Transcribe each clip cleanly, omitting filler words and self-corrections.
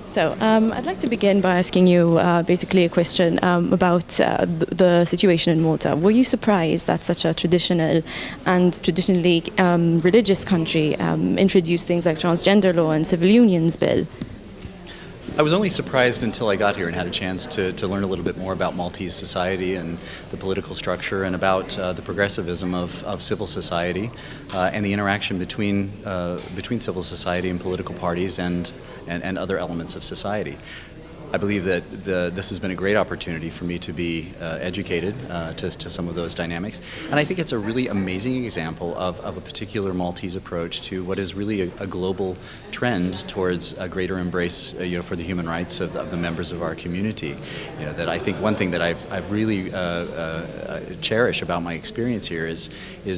So I'd like to begin by asking you basically a question about the situation in Malta. Were you surprised that such a traditional and traditionally religious country introduced things like transgender law and civil unions bill? I was only surprised until I got here and had a chance to learn a little bit more about Maltese society and the political structure and about the progressivism of civil society and the interaction between civil society and political parties and other elements of society. I believe that this has been a great opportunity for me to be educated to some of those dynamics. And I think it's a really amazing example of a particular Maltese approach to what is really a global trend towards a greater embrace for the human rights of the members of our community. That I think one thing that I've really cherish about my experience here is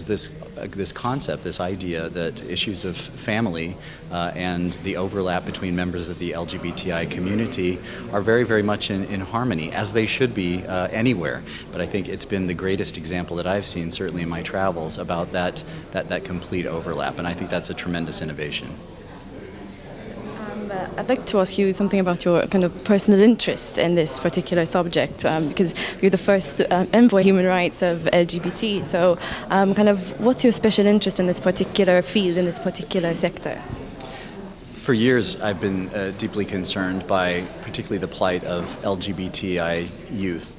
this concept, this idea that issues of family and the overlap between members of the Lgbtiq community are very, very much in harmony, as they should be anywhere. But I think it's been the greatest example that I've seen, certainly in my travels, about that complete overlap, and I think that's a tremendous innovation. I'd like to ask you something about your kind of personal interest in this particular subject, because you're the first envoy of human rights of LGBT. So what's your special interest in this particular field, in this particular sector? For years, I've been deeply concerned by particularly the plight of LGBTI youth.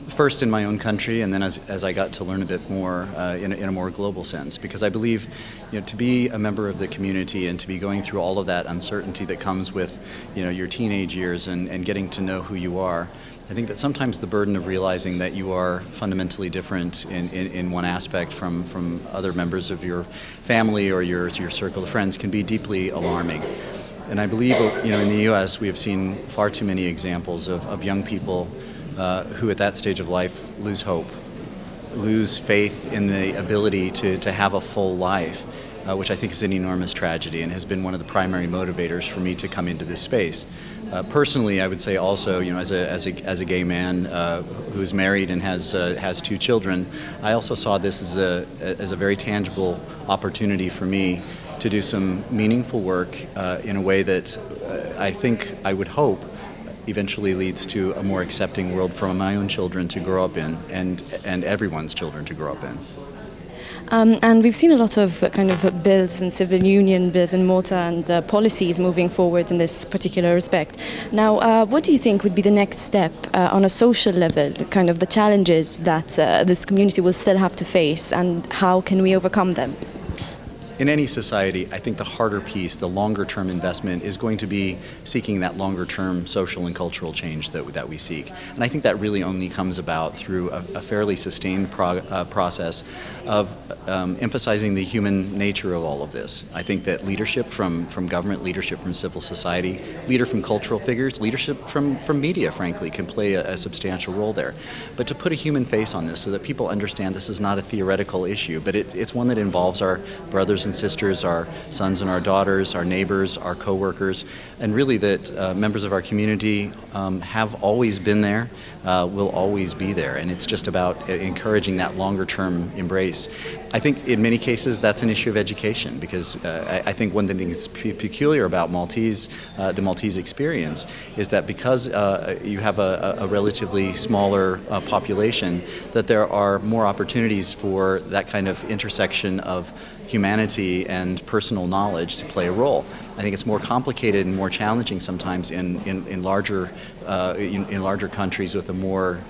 First in my own country, and then as I got to learn a bit more in a more global sense, because I believe, to be a member of the community and to be going through all of that uncertainty that comes with, your teenage years and getting to know who you are. I think that sometimes the burden of realizing that you are fundamentally different in one aspect from other members of your family or your circle of friends can be deeply alarming. And I believe, in the U.S. we have seen far too many examples of young people who at that stage of life lose hope, lose faith in the ability to have a full life, which I think is an enormous tragedy and has been one of the primary motivators for me to come into this space. Personally, I would say also, as a gay man who's married and has two children, I also saw this as a very tangible opportunity for me to do some meaningful work in a way that I would hope eventually leads to a more accepting world for my own children to grow up in and everyone's children to grow up in. And we've seen a lot of kind of bills and civil union bills in Malta and policies moving forward in this particular respect. Now, what do you think would be the next step on a social level, kind of the challenges that this community will still have to face, and how can we overcome them? In any society, I think the harder piece, the longer-term investment, is going to be seeking that longer-term social and cultural change that we seek. And I think that really only comes about through a fairly sustained process of emphasizing the human nature of all of this. I think that leadership from government, leadership from civil society, leadership from cultural figures, leadership from media, frankly, can play a substantial role there. But to put a human face on this so that people understand this is not a theoretical issue, but it's one that involves our brothers and sisters, our sons and our daughters, our neighbors, our co-workers, and really that members of our community have always been there, will always be there, and it's just about encouraging that longer-term embrace. I think in many cases that's an issue of education, because I think one thing that's peculiar about the Maltese experience is that because you have a relatively smaller population, that there are more opportunities for that kind of intersection of humanity and personal knowledge to play a role. I think it's more complicated and more challenging sometimes in larger countries with a more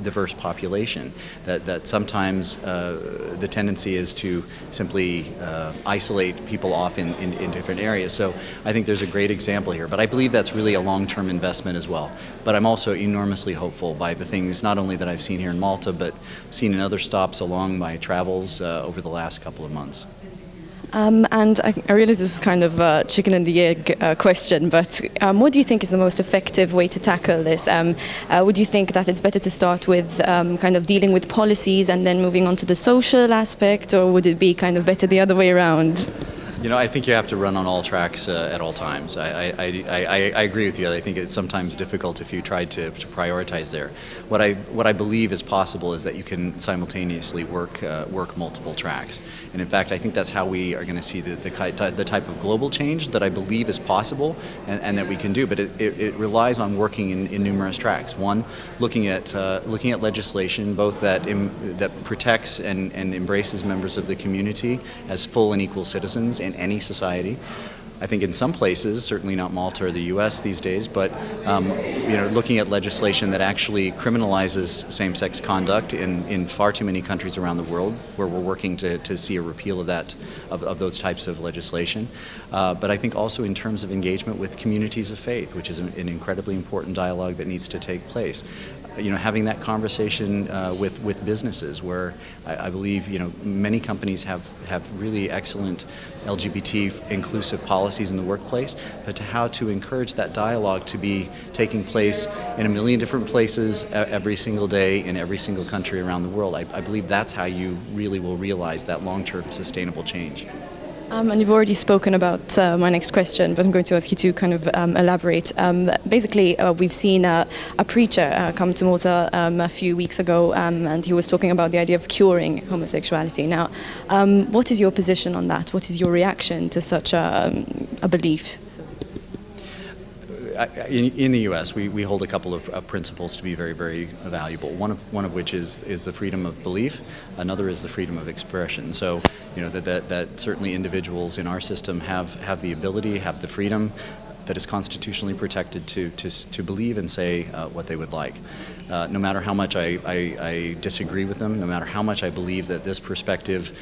diverse population. That sometimes the tendency is to simply isolate people off in different areas. So I think there's a great example here. But I believe that's really a long-term investment as well. But I'm also enormously hopeful by the things not only that I've seen here in Malta, but seen in other stops along my travels over the last couple of months. And I realize this is kind of a chicken and the egg question, but what do you think is the most effective way to tackle this? Would you think that it's better to start with kind of dealing with policies and then moving on to the social aspect, or would it be kind of better the other way around? I think you have to run on all tracks at all times. I agree with you. I think it's sometimes difficult if you try to prioritize there. What I believe is possible is that you can simultaneously work multiple tracks. And in fact, I think that's how we are going to see the type of global change that I believe is possible and that we can do. But it relies on working in numerous tracks. One, looking at legislation both that protects and embraces members of the community as full and equal citizens in any society. I think in some places, certainly not Malta or the U.S. these days, but looking at legislation that actually criminalizes same-sex conduct in far too many countries around the world, where we're working to see a repeal of those types of legislation. But I think also in terms of engagement with communities of faith, which is an incredibly important dialogue that needs to take place. Having that conversation with businesses, where I believe many companies have really excellent LGBT inclusive policies in the workplace, but to how to encourage that dialogue to be taking place in a million different places every single day in every single country around the world. I believe that's how you really will realize that long-term sustainable change. And you've already spoken about my next question, but I'm going to ask you to kind of elaborate. Basically, we've seen a preacher come to Malta a few weeks ago, and he was talking about the idea of curing homosexuality. Now, what is your position on that? What is your reaction to such a belief? In the U.S., we hold a couple of principles to be very, very valuable. One of which is the freedom of belief. Another is the freedom of expression. So, that certainly individuals in our system have the ability, have the freedom that is constitutionally protected to believe and say what they would like. No matter how much I disagree with them, no matter how much I believe that this perspective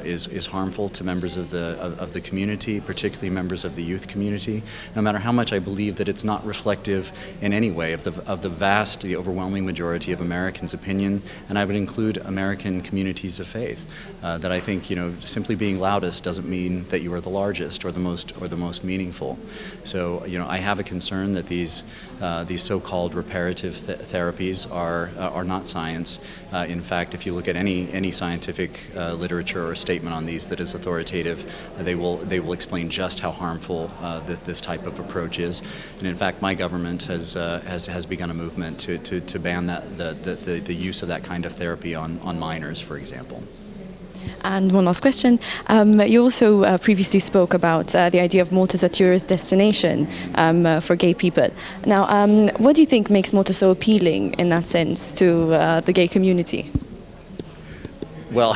is harmful to members of the community, particularly members of the youth community, no matter how much I believe that it's not reflective in any way of the overwhelming majority of Americans' opinion, and I would include American communities of faith. That I think simply being loudest doesn't mean that you are the largest or the most meaningful. So I have a concern that these so-called reparative therapies are not science. In fact, if you look at any scientific literature or statement on these that is authoritative, they will explain just how harmful this type of approach is. And in fact, my government has begun a movement to ban the use of that kind of therapy on minors, for example. And one last question. You also previously spoke about the idea of Malta as a tourist destination for gay people. Now, what do you think makes Malta so appealing in that sense to the gay community? Well,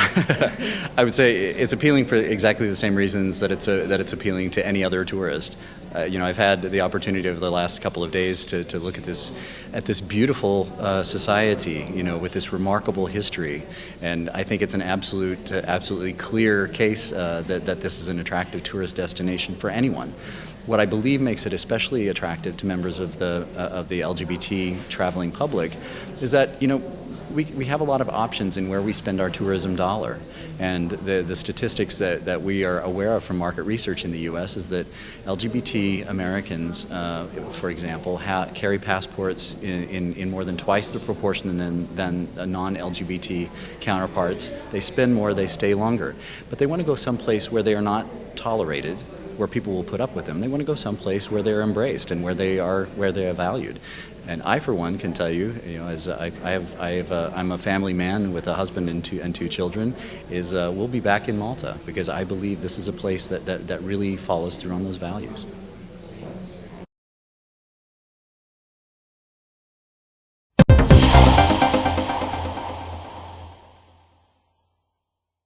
I would say it's appealing for exactly the same reasons that it's appealing to any other tourist. I've had the opportunity over the last couple of days to look at this beautiful society, with this remarkable history, and I think it's an absolutely clear case that this is an attractive tourist destination for anyone. What I believe makes it especially attractive to members of the LGBT traveling public is that we have a lot of options in where we spend our tourism dollar. And the statistics that we are aware of from market research in the U.S. is that LGBT Americans, for example, carry passports in more than twice the proportion than non-LGBT counterparts. They spend more, they stay longer. But they want to go someplace where they are not tolerated, where people will put up with them. They want to go someplace where they're embraced and where they are valued. And I, for one, can tell you, as I'm a family man with a husband and two children, we'll be back in Malta because I believe this is a place that really follows through on those values.